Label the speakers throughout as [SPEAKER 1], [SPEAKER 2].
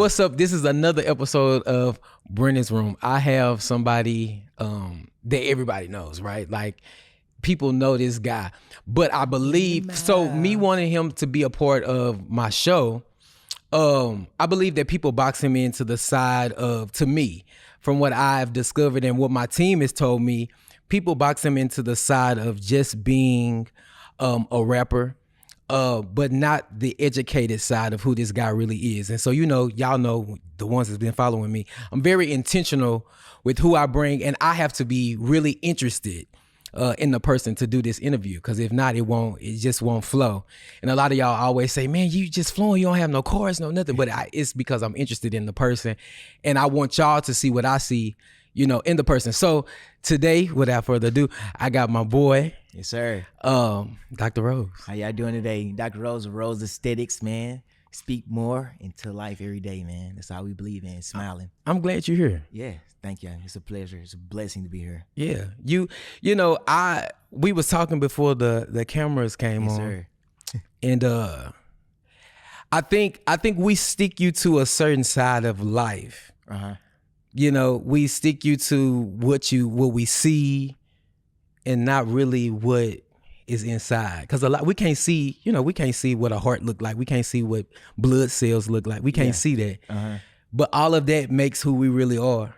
[SPEAKER 1] what's up? This is another episode of Brennen's Room. I have somebody that everybody knows, right? Like, people know this guy. But I believe, so me wanting him to be a part of my show, I believe that people box him into the side of, to me, from what I've discovered and what my team has told me, people box him into the side of just being a rapper, but not the educated side of who this guy really is. And so, y'all know, the ones that's been following me, I'm very intentional with who I bring, and I have to be really interested in the person to do this interview, because if not, it just won't flow. And a lot of y'all always say, man, you just flowing, you don't have no chorus, no nothing. But it's because I'm interested in the person, and I want y'all to see what I see, in the person. So today, without further ado, I got my boy.
[SPEAKER 2] Yes, sir.
[SPEAKER 1] Dr. Rose.
[SPEAKER 2] How y'all doing today? Dr. Rose, Rose Aesthetics, man. Speak more into life every day, man. That's how we believe in, smiling.
[SPEAKER 1] I'm glad you're here.
[SPEAKER 2] Yeah, thank you. It's a pleasure. It's a blessing to be here.
[SPEAKER 1] Yeah. We was talking before the cameras came on.
[SPEAKER 2] Sir.
[SPEAKER 1] And I think we stick you to a certain side of life.
[SPEAKER 2] Uh-huh.
[SPEAKER 1] We stick you to what we see, and not really what is inside. Because we can't see, what a heart look like. We can't see what blood cells look like. We can't see that.
[SPEAKER 2] Uh-huh.
[SPEAKER 1] But all of that makes who we really are.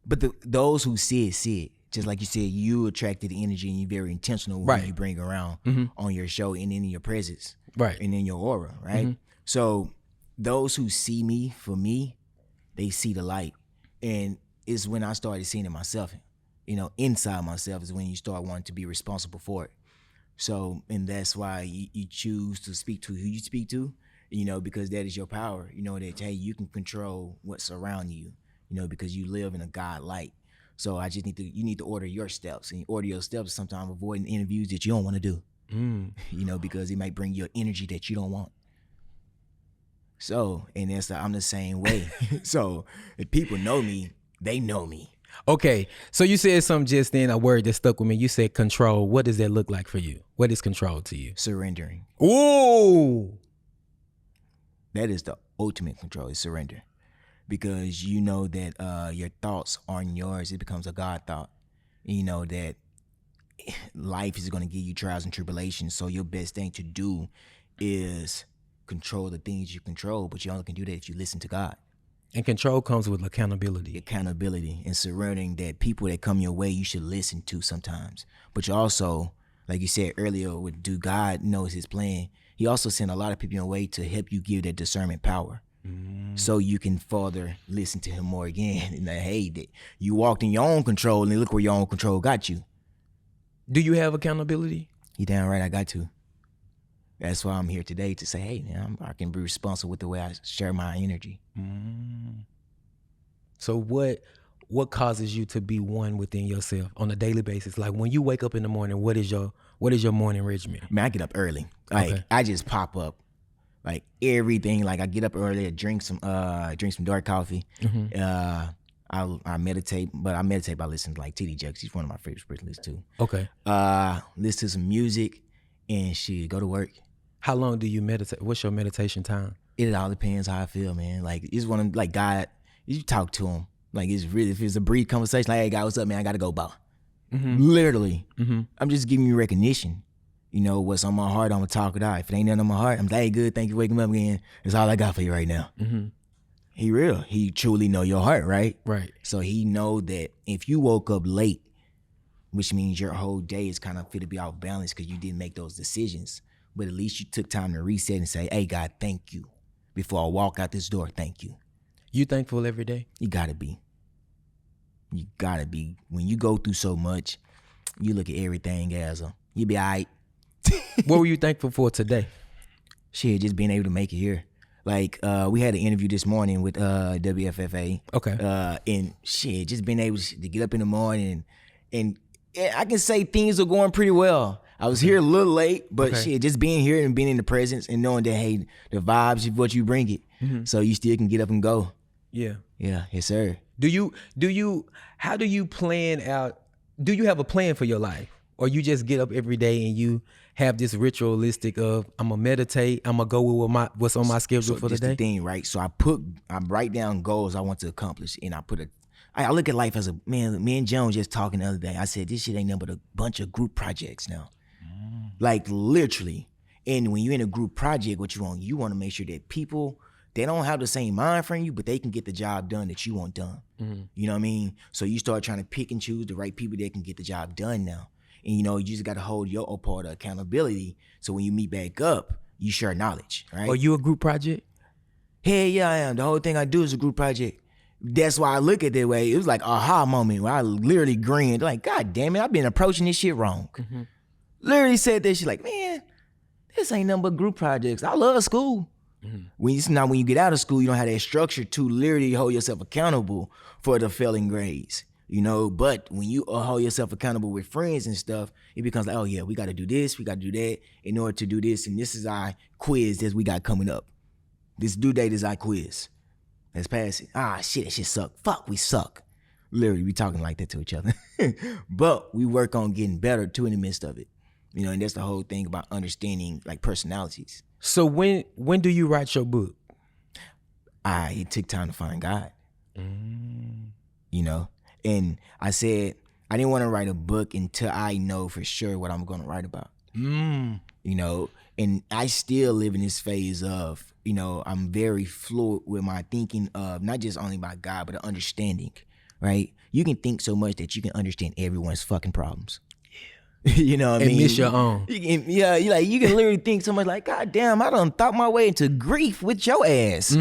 [SPEAKER 2] But those who see it. Just like you said, you attracted the energy, and you're very intentional when you bring around on your show and in your presence,
[SPEAKER 1] right,
[SPEAKER 2] and in your aura, right? Mm-hmm. So those who see me, for me, they see the light. And it's when I started seeing it myself, inside myself is when you start wanting to be responsible for it. So, and that's why you choose to speak to who you speak to, because that is your power, that, hey, you can control what's around you, because you live in a God light. So you need to order your steps, and order your steps sometimes avoiding interviews that you don't want to do, because it might bring you energy that you don't want. So, and I'm the same way. So if people know me, they know me.
[SPEAKER 1] Okay, so you said something just then, a word that stuck with me. You said control. What does that look like for you? What is control to you?
[SPEAKER 2] Surrendering.
[SPEAKER 1] Ooh!
[SPEAKER 2] That is the ultimate control, is surrender. Because you know that your thoughts aren't yours. It becomes a God thought. You know that life is going to give you trials and tribulations. So your best thing to do is control the things you control, but you only can do that if you listen to God.
[SPEAKER 1] And control comes with accountability.
[SPEAKER 2] Accountability and surrendering that people that come your way, you should listen to sometimes. But you also, like you said earlier, God knows his plan. He also sent a lot of people your way to help you give that discernment power. So you can further listen to him more again. And like, hey, you walked in your own control, and look where your own control got you.
[SPEAKER 1] Do you have accountability?
[SPEAKER 2] You damn right I got to. That's why I'm here today, to say, hey, man, I can be responsible with the way I share my energy.
[SPEAKER 1] So what causes you to be one within yourself on a daily basis? Like, when you wake up in the morning, what is your morning regimen?
[SPEAKER 2] Man, I get up early. Like, I just pop up. Like, everything. Like, I get up early, I drink some dark coffee. I meditate, but I meditate by listening to like TD Jakes. He's one of my favorite spiritualists too.
[SPEAKER 1] Okay.
[SPEAKER 2] Listen to some music and shit, go to work.
[SPEAKER 1] How long do you meditate? What's your meditation time?
[SPEAKER 2] It all depends how I feel, man. Like, it's one of, like, God, you talk to him. Like, it's really, if it's a brief conversation, like, hey, God, what's up, man? I got to go, bow. Literally. I'm just giving you recognition. What's on my heart, I'm going to talk it out. If it ain't nothing on my heart, I'm like, hey, good, thank you for waking up again. That's all I got for you right now. He real. He truly know your heart, right?
[SPEAKER 1] Right.
[SPEAKER 2] So he know that if you woke up late, which means your whole day is kind of fit to be off balance because you didn't make those decisions. But at least you took time to reset and say, hey, God, thank you. Before I walk out this door, thank you.
[SPEAKER 1] You thankful every day?
[SPEAKER 2] You gotta be. You gotta be. When you go through so much, you look at everything as you be all right.
[SPEAKER 1] What were you thankful for today?
[SPEAKER 2] Shit, just being able to make it here. Like, we had an interview this morning with WFFA.
[SPEAKER 1] Okay.
[SPEAKER 2] And shit, just being able to get up in the morning and I can say things are going pretty well. I was here a little late, but shit, just being here and being in the presence and knowing that, hey, the vibes is what you bring it. So you still can get up and go.
[SPEAKER 1] Yeah.
[SPEAKER 2] Yeah. Yes, sir.
[SPEAKER 1] How do you plan out? Do you have a plan for your life? or you just get up every day and you have this ritualistic of I'm gonna meditate, I'm gonna go with what's on my schedule for the day?
[SPEAKER 2] The thing, right? So I write down goals I want to accomplish, and I look at life as man. Me and Jones just talking the other day. I said this shit ain't nothing but a bunch of group projects now, like literally. And when you're in a group project, what you want to make sure that people, they don't have the same mind frame you, but they can get the job done that you want done. You know what I mean? So you start trying to pick and choose the right people that can get the job done now. And you just got to hold your own part of accountability. So when you meet back up, you share knowledge, right?
[SPEAKER 1] Are you a group project?
[SPEAKER 2] Hell yeah, I am. The whole thing I do is a group project. That's why I look at it that way. It was like a aha moment where I literally grinned. Like, God damn it, I've been approaching this shit wrong. Literally said that shit like, man, this ain't nothing but group projects. I love school. When you get out of school, you don't have that structure to literally hold yourself accountable for the failing grades. But when you hold yourself accountable with friends and stuff, it becomes like, oh yeah, we got to do this, we got to do that in order to do this, and this is our quiz that we got coming up. This due date is our quiz. Let's pass it. Ah, shit, that shit suck. Fuck, we suck. Literally, we talking like that to each other. But we work on getting better too in the midst of it. And that's the whole thing about understanding like personalities.
[SPEAKER 1] So when do you write your book?
[SPEAKER 2] It took time to find God. And I said I didn't want to write a book until I know for sure what I'm going to write about. And I still live in this phase of, I'm very fluid with my thinking of not just only about God, but understanding, right? You can think so much that you can understand everyone's fucking problems. You know what I mean?
[SPEAKER 1] And miss your own.
[SPEAKER 2] You can literally think so much like, God damn, I done thought my way into grief with your ass.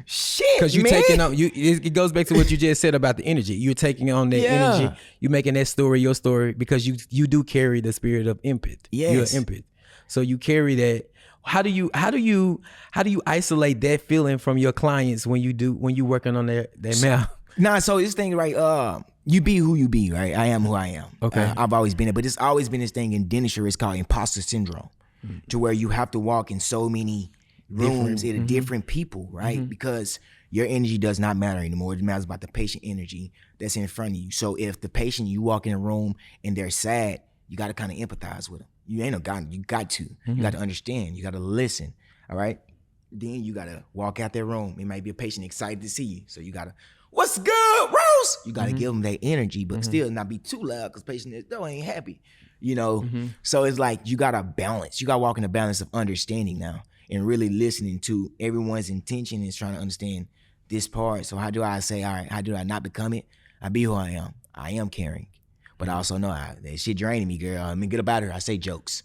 [SPEAKER 2] Shit,
[SPEAKER 1] because you
[SPEAKER 2] man.
[SPEAKER 1] taking on it goes back to what you just said about the energy. You're taking on that energy. You're making that story your story because you do carry the spirit of empath.
[SPEAKER 2] Yes.
[SPEAKER 1] You're an empath. So you carry that. How do you isolate that feeling from your clients when you working on their mouth?
[SPEAKER 2] Nah, so this thing, right? You be who you be, right? I am who I am.
[SPEAKER 1] Okay.
[SPEAKER 2] I've always been it, but it's always been this thing in dentistry. It's called imposter syndrome, to where you have to walk in so many rooms with different people, right? Because your energy does not matter anymore. It matters about the patient energy that's in front of you. So if the patient, you walk in a room and they're sad, you got to kind of empathize with them. You ain't no God. You got to. You got to understand. You got to listen. All right. Then you got to walk out that room. It might be a patient excited to see you, so you got to. What's good, Rose? You got to give them that energy, but still not be too loud because patient next door ain't happy, So it's like you got to balance. You got to walk in the balance of understanding now and really listening to everyone's intention and trying to understand this part. So how do I say, all right, how do I not become it? I be who I am. I am caring, but I also know that shit draining me, girl. I mean, get up out of here. I say jokes.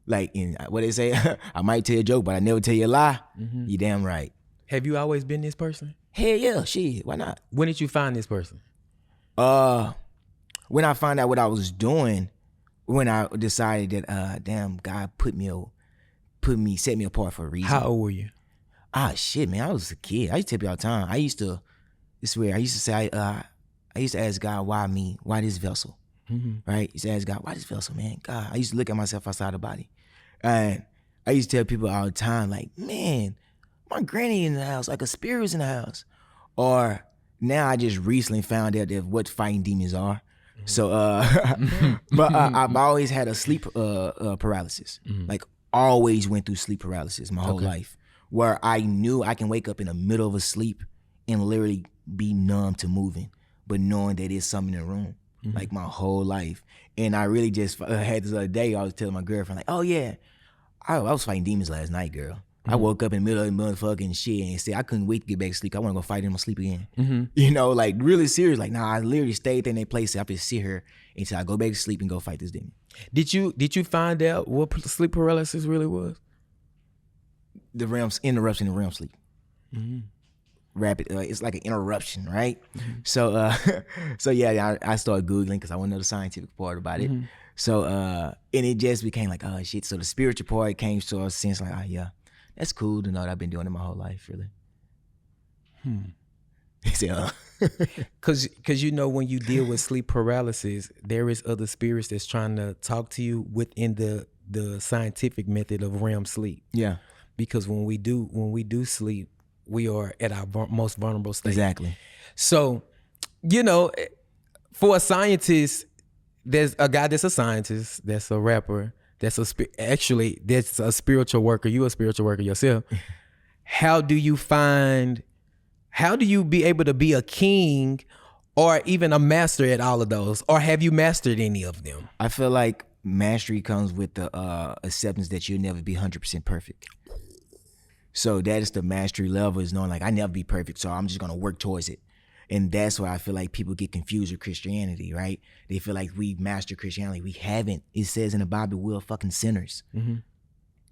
[SPEAKER 2] Like in what they say, I might tell a joke, but I never tell you a lie. You damn right.
[SPEAKER 1] Have you always been this person?
[SPEAKER 2] Hell yeah, shit. Why not?
[SPEAKER 1] When did you find this person?
[SPEAKER 2] When I found out what I was doing, when I decided that, damn, God set me apart for a reason.
[SPEAKER 1] How old were you?
[SPEAKER 2] Shit, man, I was a kid. I used to tell you all the time. I used to say, I used to ask God, why me? Why this vessel? Right? I used to ask God, why this vessel, man? God, I used to look at myself outside the body. And I used to tell people all the time, like, man, my granny in the house, like a spirit was in the house. Or now I just recently found out that what fighting demons are. So, but I've always had a sleep paralysis. Like always went through sleep paralysis my whole life, where I knew I can wake up in the middle of a sleep and literally be numb to moving, but knowing that there's something in the room, like my whole life. And I really just had this other day, I was telling my girlfriend, like, oh yeah, I was fighting demons last night, girl. I woke up in the middle of the motherfucking shit and said, I couldn't wait to get back to sleep. I want to go fight in my sleep again. Like really serious. Like, nah, I literally stayed there in that place. I just sit here until I go back to sleep and go fight this demon.
[SPEAKER 1] Did you find out what sleep paralysis really was?
[SPEAKER 2] The interruption in REM sleep. Rapid, it's like an interruption, right? So yeah, I started Googling because I want to know the scientific part about it. So, and it just became like, oh shit. So the spiritual part came to a sense like, oh yeah. That's cool to know that I've been doing it my whole life, really. He said,
[SPEAKER 1] Cause when you deal with sleep paralysis, there is other spirits that's trying to talk to you within the scientific method of REM sleep.
[SPEAKER 2] Yeah.
[SPEAKER 1] Because when we do sleep, we are at our most vulnerable state.
[SPEAKER 2] Exactly.
[SPEAKER 1] So, for a scientist, there's a guy that's a scientist, that's a rapper, that's that's a spiritual worker. You a spiritual worker yourself. How do you be able to be a king or even a master at all of those? Or have you mastered any of them?
[SPEAKER 2] I feel like mastery comes with the acceptance that you'll never be 100% perfect. So that is the mastery level, is knowing like I never be perfect, so I'm just gonna work towards it. And that's why I feel like people get confused with Christianity, right? They feel like we mastered Christianity. We haven't. It says in the Bible, we're fucking sinners.
[SPEAKER 1] Mm-hmm.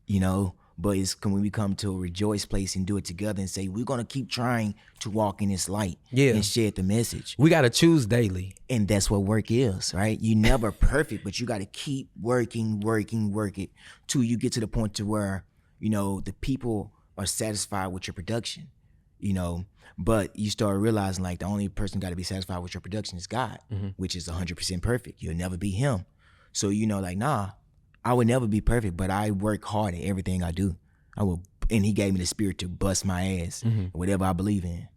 [SPEAKER 2] You know? But it's when we come to a rejoice place and do it together and say, we're going to keep trying to walk in this light and share the message.
[SPEAKER 1] We got to choose daily.
[SPEAKER 2] And that's what work is, right? You're never perfect, but you got to keep working it till you get to the point to where, you know, the people are satisfied with your production, you know? But you start realizing like the only person got to be satisfied with your production is God, which is 100% perfect. You'll never be him. So, you know, like, nah, I would never be perfect, but I work hard at everything I do. And he gave me the spirit to bust my ass, whatever I believe in.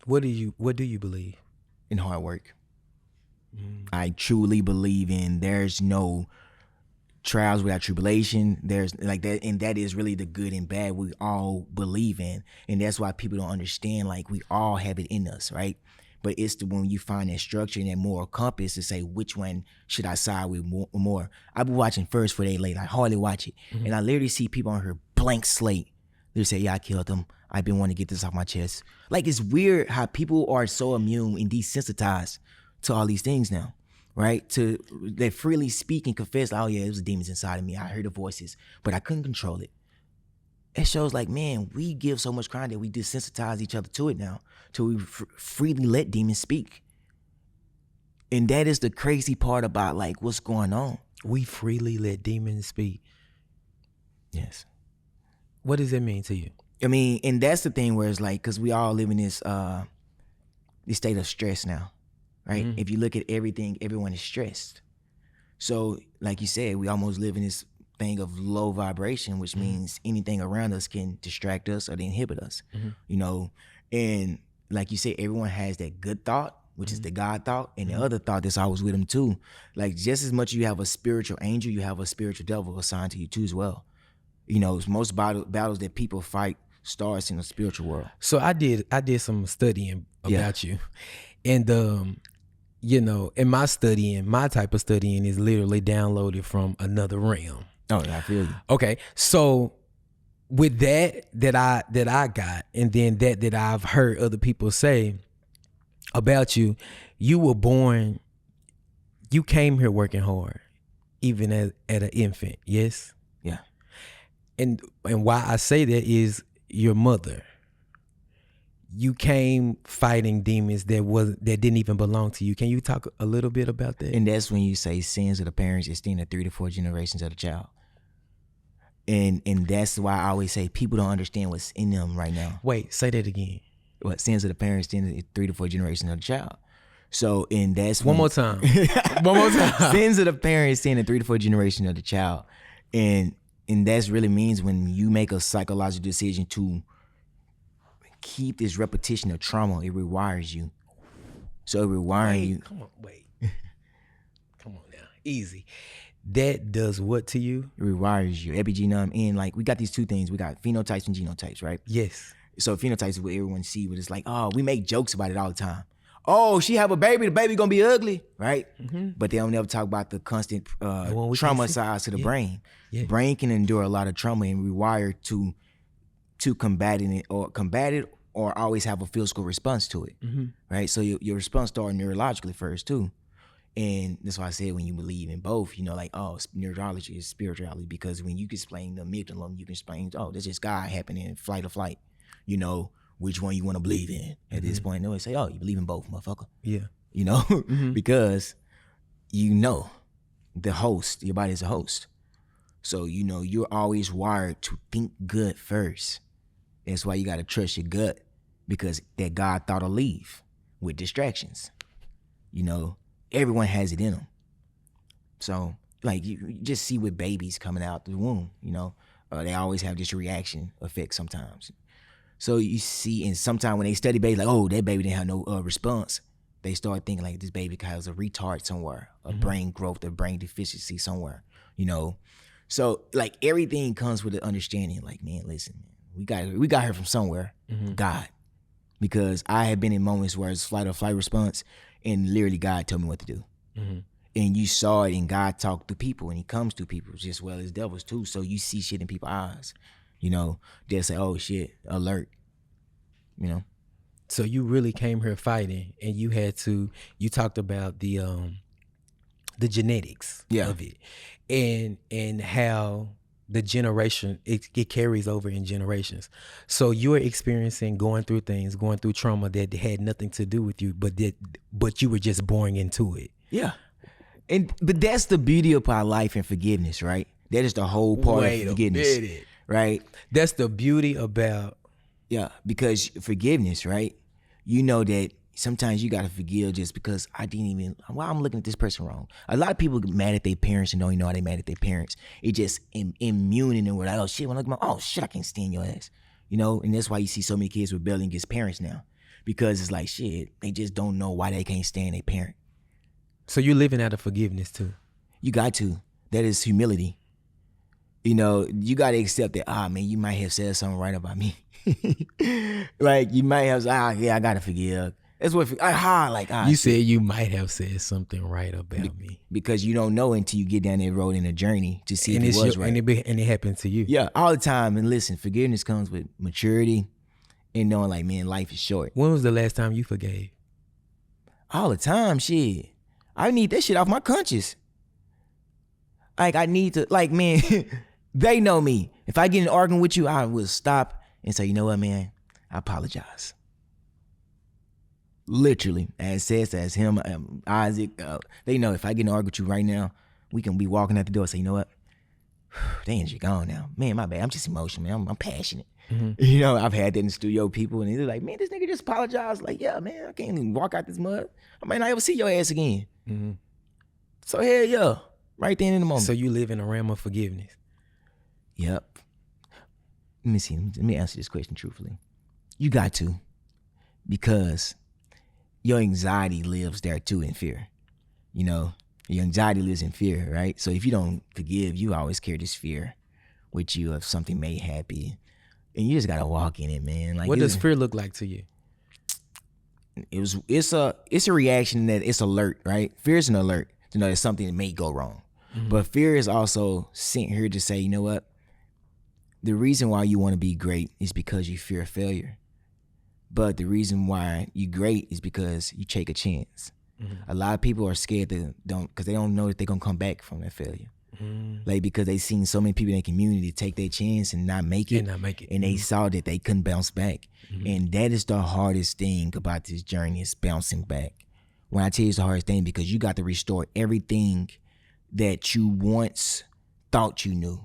[SPEAKER 1] What do you believe?
[SPEAKER 2] In hard work. I truly believe in there's no trials without tribulation. There's like that, and that is really the good and bad we all believe in. And that's why people don't understand, like we all have it in us, right? But it's when you find that structure and that moral compass to say which one should I side with more. I be watching First for Day Late. I hardly watch it. And I literally see people on her blank slate. They say, yeah, I killed him. I've been wanting to get this off my chest. Like, it's weird how people are so immune and desensitized to all these things now, right? They freely speak and confess, oh yeah, it was demons inside of me. I heard the voices, but I couldn't control it. It shows like, man, we give so much crime that we desensitize each other to it now, till we freely let demons speak. And that is the crazy part about like what's going on.
[SPEAKER 1] We freely let demons speak.
[SPEAKER 2] Yes.
[SPEAKER 1] What does that mean to you?
[SPEAKER 2] I mean, and that's the thing where it's like, because we all live in this state of stress now, right? If you look at everything, everyone is stressed. So like you said, we almost live in this thing of low vibration, which means anything around us can distract us or inhibit us, you know? And like you said, everyone has that good thought, which is the God thought, and the other thought that's always with them too. Like just as much as you have a spiritual angel, you have a spiritual devil assigned to you too as well. You know, most battles that people fight starts in the spiritual world.
[SPEAKER 1] So I did some studying about you. And you know, in my type of studying is literally downloaded from another realm.
[SPEAKER 2] Oh, I feel you.
[SPEAKER 1] Okay. So with that I got, and then that I've heard other people say about you, you were born, you came here working hard, even at an infant, yes?
[SPEAKER 2] Yeah.
[SPEAKER 1] And why I say that is your mother. You came fighting demons that didn't even belong to you. Can you talk a little bit about that?
[SPEAKER 2] And that's when you say sins of the parents extend to 3 to 4 generations of the child. And that's why I always say people don't understand what's in them right now.
[SPEAKER 1] Wait, say that again.
[SPEAKER 2] What sins of the parents extend to 3 to 4 generations of the child. So, and that's
[SPEAKER 1] one more time. One more time.
[SPEAKER 2] Sins of the parents extend to 3 to 4 generations of the child. And that's really means when you make a psychological decision to keep this repetition of trauma, it rewires you. So it rewires you.
[SPEAKER 1] Come on, wait. Come on now. Easy. That does what to you?
[SPEAKER 2] It rewires you. Epigenome. And like we got these two things. We got phenotypes and genotypes, right?
[SPEAKER 1] Yes.
[SPEAKER 2] So phenotypes is what everyone see, but it's like, oh, we make jokes about it all the time. Oh, she have a baby, the baby gonna be ugly, right? But they don't never talk about the constant trauma sides to the brain. Yeah. Brain can endure a lot of trauma and rewire to combat it or always have a physical response to it, right? So your response starts neurologically first too. And that's why I said when you believe in both, you know, like, oh, neurology is spirituality, because when you can explain the amygdala, you can explain, oh, that's just God happening, flight or flight, you know, which one you want to believe in at this point. No, they say, oh, you believe in both, motherfucker. Yeah. You know, because you know the host, your body is a host. So, you know, you're always wired to think good first. That's why you got to trust your gut, because that God thought will leave with distractions. You know, everyone has it in them. So, like, you just see with babies coming out the womb, you know, they always have this reaction effect sometimes. So you see, and sometimes when they study babies, like, oh, that baby didn't have no response. they start thinking like this baby has a retard somewhere, a brain growth, a brain deficiency somewhere, you know. So like everything comes with the understanding. Like, man, listen, man, we got her from somewhere, God, because I have been in moments where it's flight or flight response, and literally God told me what to do. And you saw it, and God talked to people, and he comes to people just as well as devils too. So you see shit in people's eyes, you know. They'll say, "Oh shit, alert," you know.
[SPEAKER 1] So you really came here fighting, and you talked about the genetics of it, and how the generation it carries over in generations. So you're experiencing going through trauma that had nothing to do with you, but you were just born into it.
[SPEAKER 2] Yeah. But that's the beauty of our life and forgiveness, right? That is the whole part of forgiveness, right?
[SPEAKER 1] That's the beauty about.
[SPEAKER 2] Yeah, because forgiveness, right? You know that sometimes you gotta forgive just because I'm looking at this person wrong. A lot of people get mad at their parents and don't even know how they mad at their parents. It just immune in them. We're like, oh shit, when I look at oh shit, I can't stand your ass, you know. And that's why you see so many kids rebelling against parents now, because it's like shit, they just don't know why they can't stand their parent.
[SPEAKER 1] So you're living out of forgiveness too.
[SPEAKER 2] You got to. That is humility. You know, you got to accept that, man, you might have said something right about me. Like, you might have said, yeah, I got to forgive. That's what,
[SPEAKER 1] you said you might have said something right about me.
[SPEAKER 2] Because you don't know until you get down that road in a journey to see if it was right.
[SPEAKER 1] And it happened to you.
[SPEAKER 2] Yeah, all the time. And listen, forgiveness comes with maturity and knowing like, man, life is short.
[SPEAKER 1] When was the last time you forgave?
[SPEAKER 2] All the time, shit. I need that shit off my conscience. Like, I need to, like, man, they know me. If I get in an argument with you, I will stop and say, you know what, man, I apologize. Literally, as says, as him, Isaac, they know if I get in an argument with you right now, we can be walking out the door and say, you know what, the energy gone now. Man, my bad, I'm just emotional, man, I'm passionate. You know, I've had that in the studio, people, and they're like, man, this nigga just apologized. Like, yeah, man, I can't even walk out this mud. I might not ever see your ass again. So hell yeah, right then in the moment.
[SPEAKER 1] So you live in a realm of forgiveness.
[SPEAKER 2] Yep. Let me answer this question truthfully. You got to, because your anxiety lives there too in fear. You know, your anxiety lives in fear, right? So if you don't forgive, you always carry this fear with you of something may happen. And you just gotta walk in it, man. Like,
[SPEAKER 1] what does fear look like to you?
[SPEAKER 2] It's a reaction that it's alert, right? Fear is an alert to know that something may go wrong. But fear is also sent here to say, you know what? The reason why you want to be great is because you fear failure. But the reason why you're great is because you take a chance. A lot of people are scared because they don't know that they're gonna come back from that failure. Like, because they seen so many people in their community take their chance and not make it. And they saw that they couldn't bounce back. And that is the hardest thing about this journey, is bouncing back. When I tell you it's the hardest thing, because you got to restore everything that you once thought you knew,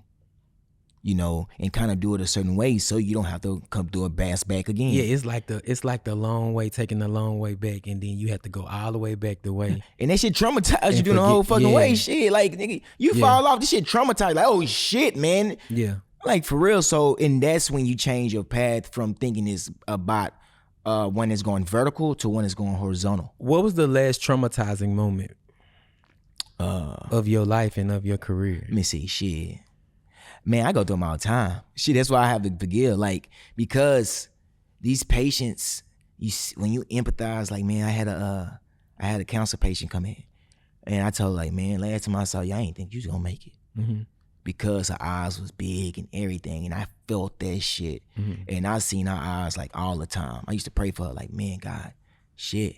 [SPEAKER 2] you know, and kind of do it a certain way so you don't have to come do a bounce back again.
[SPEAKER 1] Yeah, it's like the long way, taking the long way back, and then you have to go all the way back the way.
[SPEAKER 2] And that shit traumatize you doing the whole fucking way. Shit, like, nigga, you fall off, this shit traumatized. Like, oh shit, man.
[SPEAKER 1] Yeah.
[SPEAKER 2] Like, for real. So, and that's when you change your path from thinking it's about one that's going vertical to one that's going horizontal.
[SPEAKER 1] What was the last traumatizing moment of your life and of your career?
[SPEAKER 2] Let me see, shit. Man, I go through them all the time. Shit, that's why I have to forgive. Like, because these patients, when you empathize, like, man, I had a cancer patient come in, and I told her, like, man, last time I saw you, I ain't think you was gonna make it. Because her eyes was big and everything, and I felt that shit. And I seen her eyes like all the time. I used to pray for her, like, man, God, shit.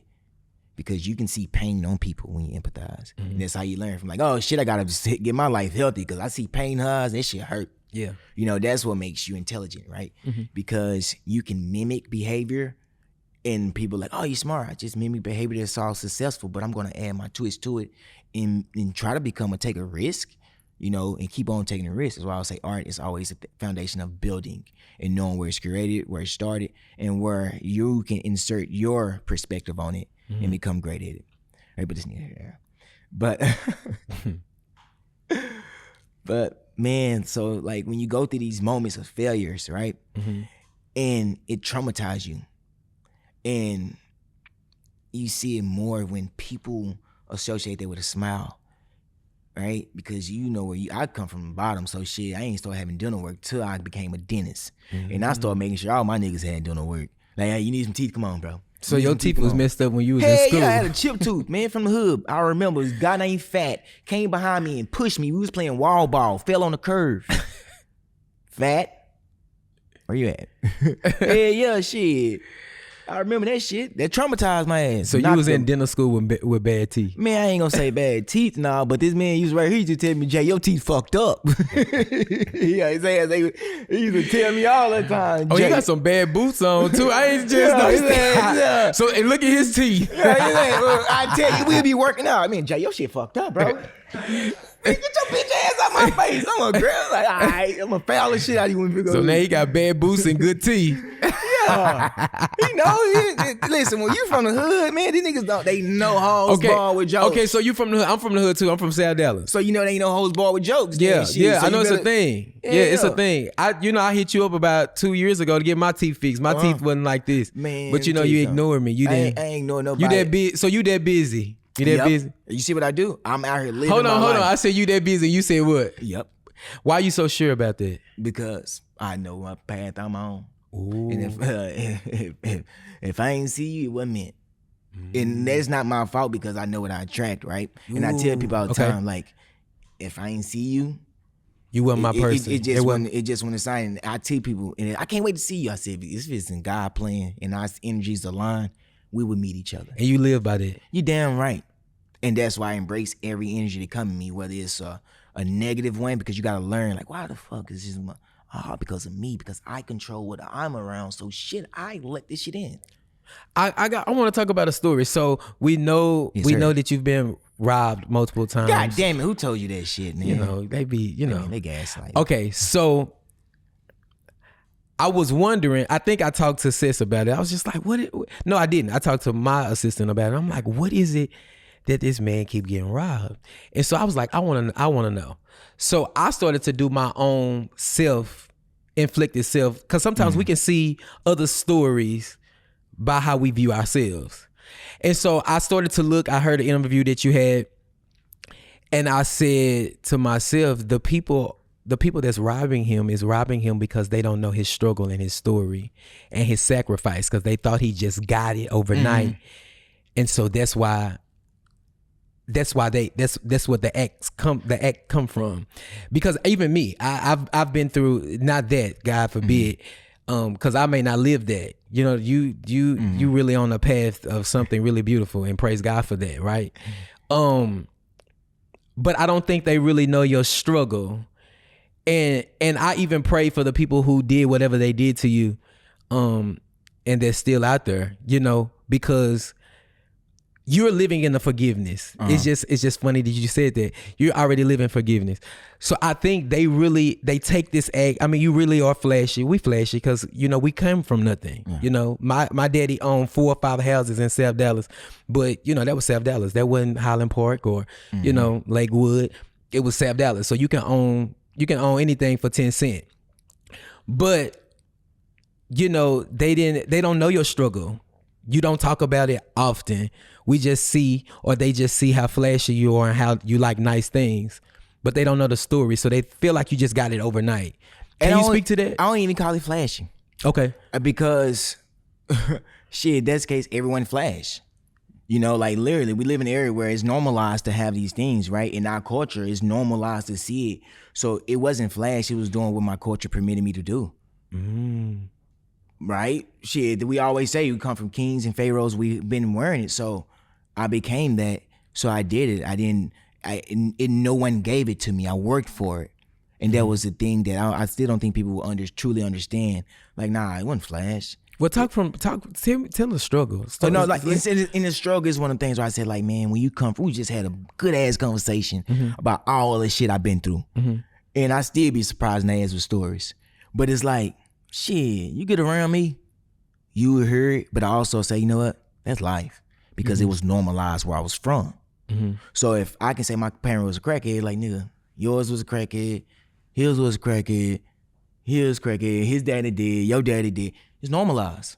[SPEAKER 2] Because you can see pain on people when you empathize. And that's how you learn from, like, oh shit, I gotta get my life healthy because I see pain in her eyes, that shit hurt.
[SPEAKER 1] Yeah.
[SPEAKER 2] You know, that's what makes you intelligent, right? Because you can mimic behavior, and people like, oh, you smart. I just mimic behavior that's all successful, but I'm gonna add my twist to it and try to take a risk, you know, and keep on taking the risk. That's why I say art is always a foundation of building and knowing where it's created, where it started, and where you can insert your perspective on it and become great at it. Right, but it's neither here. But man, so like when you go through these moments of failures, right, and it traumatizes you, and you see it more when people associate that with a smile, right? Because you know where I come from the bottom, so shit, I ain't started having dental work till I became a dentist. And I started making sure all my niggas had dental work. Like, hey, you need some teeth, come on, bro.
[SPEAKER 1] So your teeth was messed up when you was in school?
[SPEAKER 2] Yeah, I had a chip tooth, man, from the hood. I remember this guy named Fat came behind me and pushed me. We was playing wall ball, fell on the curve. Fat, where you at? yeah, shit. I remember that shit. That traumatized my ass.
[SPEAKER 1] So you was in dental school with bad teeth?
[SPEAKER 2] Man, I ain't gonna say bad teeth now, but this man used right here, he used to tell me, Jay, your teeth fucked up. Yeah, his ass, he used to tell me all the time.
[SPEAKER 1] Oh,
[SPEAKER 2] Jay.
[SPEAKER 1] he got some bad boots on too. I ain't just
[SPEAKER 2] yeah.
[SPEAKER 1] So and look at his teeth.
[SPEAKER 2] Yeah, I tell you, we'll be working out. I mean, Jay, your shit fucked up, bro. Get your bitch ass out my face. I'm a girl. Like, all right, I'm gonna foul the shit out of you when you go.
[SPEAKER 1] So now he got bad boots and good teeth.
[SPEAKER 2] Yeah. You know, listen, when you from the hood, man, these niggas they know hoes ball with jokes.
[SPEAKER 1] Okay, so you from the hood. I'm from the hood too. I'm from South Dallas.
[SPEAKER 2] So you know they ain't no hoes ball with jokes.
[SPEAKER 1] Yeah,
[SPEAKER 2] shit.
[SPEAKER 1] yeah,
[SPEAKER 2] So
[SPEAKER 1] I know
[SPEAKER 2] you
[SPEAKER 1] it's
[SPEAKER 2] better,
[SPEAKER 1] a thing. Yeah, it's a thing. I hit you up about 2 years ago to get my teeth fixed. My teeth wasn't like this.
[SPEAKER 2] Man,
[SPEAKER 1] but you know you ignored me. You didn't.
[SPEAKER 2] I ain't ignoring nobody.
[SPEAKER 1] You that busy. So you that busy. You that busy.
[SPEAKER 2] You see what I do? I'm out here living
[SPEAKER 1] Hold on.
[SPEAKER 2] life.
[SPEAKER 1] I said you that busy. You said what?
[SPEAKER 2] Yep.
[SPEAKER 1] Why you so sure about that?
[SPEAKER 2] Because I know what path I'm on.
[SPEAKER 1] Ooh.
[SPEAKER 2] And if I ain't see you, it wasn't meant. And that's not my fault because I know what I attract, right? And I tell people all the time, like, if I ain't see you,
[SPEAKER 1] you wasn't my person.
[SPEAKER 2] It just when it's sign. I tell people, and I can't wait to see you. I said, if it's in God playing and our energies align, we would meet each other.
[SPEAKER 1] And you live by that.
[SPEAKER 2] You damn right. And that's why I embrace every energy that come in me, whether it's a negative one, because you gotta learn, like, why the fuck is this because of me, because I control what I'm around. So shit, I let this shit in.
[SPEAKER 1] I want to talk about a story. So we know that you've been robbed multiple times.
[SPEAKER 2] God damn it, who told you that shit, man?
[SPEAKER 1] You know, they gaslight. Okay, so I was wondering, I think I talked to Sis about it. I was just like, no, I didn't. I talked to my assistant about it. I'm like, what is it that this man keep getting robbed? And so I was like, I want to know. So I started to do my own self-inflicted because sometimes we can see other stories by how we view ourselves. And so I started to look, I heard an interview that you had, and I said to myself, the people that's robbing him is robbing him because they don't know his struggle and his story and his sacrifice, because they thought he just got it overnight. And so that's what the act come from. Because even me, I've been through, not that, God forbid, because I may not live that. You know, you really on a path of something really beautiful, and praise God for that, right? But I don't think they really know your struggle. And I even pray for the people who did whatever they did to you, and they're still out there, you know, because you're living in the forgiveness. It's just funny that you said that. You're already living forgiveness. So I think they take this act. I mean, you really are flashy. We flashy because, you know, we come from nothing. You know, my daddy owned 4 or 5 houses in South Dallas, but, you know, that was South Dallas. That wasn't Highland Park or, you know, Lakewood. It was South Dallas. So you can own anything for 10 cents. But, you know, they don't know your struggle. You don't talk about it often. They just see how flashy you are and how you like nice things, but they don't know the story. So they feel like you just got it overnight. Can you speak to that?
[SPEAKER 2] I don't even call it flashy.
[SPEAKER 1] Okay.
[SPEAKER 2] Because shit, that's the case, everyone flash. You know, like literally we live in an area where it's normalized to have these things, right? In our culture, it's normalized to see it. So it wasn't flash, it was doing what my culture permitted me to do. Right? Shit, we always say we come from kings and pharaohs, we've been wearing it. So I became that. So I did it. No one gave it to me. I worked for it. And that was the thing that I still don't think people will truly understand. Like, nah, it wasn't flash.
[SPEAKER 1] Well, tell the struggle.
[SPEAKER 2] No, like in the struggle is one of the things where I said, like, man, when you come from, we just had a good ass conversation about all the shit I've been through. And I still be surprised and ass with stories. But it's like, shit, you get around me, you will hear it, but I also say, you know what? That's life. Because it was normalized where I was from. So if I can say my parent was a crackhead, like, nigga, yours was a crackhead, his was a crackhead, his daddy did, your daddy did. It's normalized.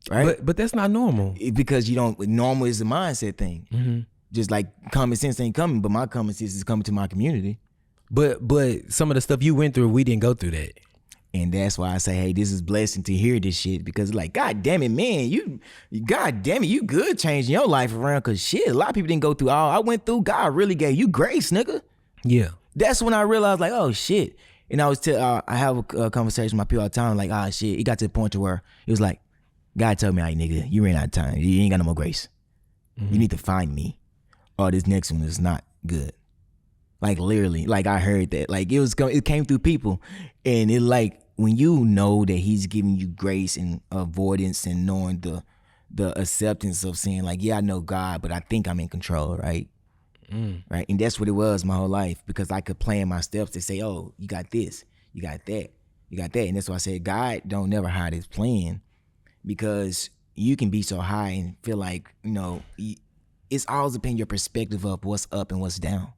[SPEAKER 2] right?
[SPEAKER 1] But that's not normal.
[SPEAKER 2] Because you don't. Normal is a mindset thing.
[SPEAKER 1] Mm-hmm.
[SPEAKER 2] Just like common sense ain't coming, but my common sense is coming to my community.
[SPEAKER 1] But some of the stuff you went through, we didn't go through that.
[SPEAKER 2] And that's why I say, hey, this is blessing to hear this shit, because like, God damn it, man, you good changing your life around, because shit, a lot of people didn't go through all I went through. God really gave you grace, nigga.
[SPEAKER 1] Yeah.
[SPEAKER 2] That's when I realized, like, oh shit. And I have a conversation with my people all the time, like, ah, shit. It got to the point to where it was like, God told me, hey, nigga, you ran out of time. You ain't got no more grace. Mm-hmm. You need to find me, or this next one is not good. Like literally, like I heard that, like it came through people, and it like when you know that he's giving you grace and avoidance and knowing the acceptance of saying like, yeah, I know God, but I think I'm in control, right? Right, and that's what it was my whole life, because I could plan my steps to say, oh, you got this, you got that, you got that, and that's why I said God don't never hide his plan, because you can be so high and feel like, you know, it's always depending your perspective of what's up and what's down.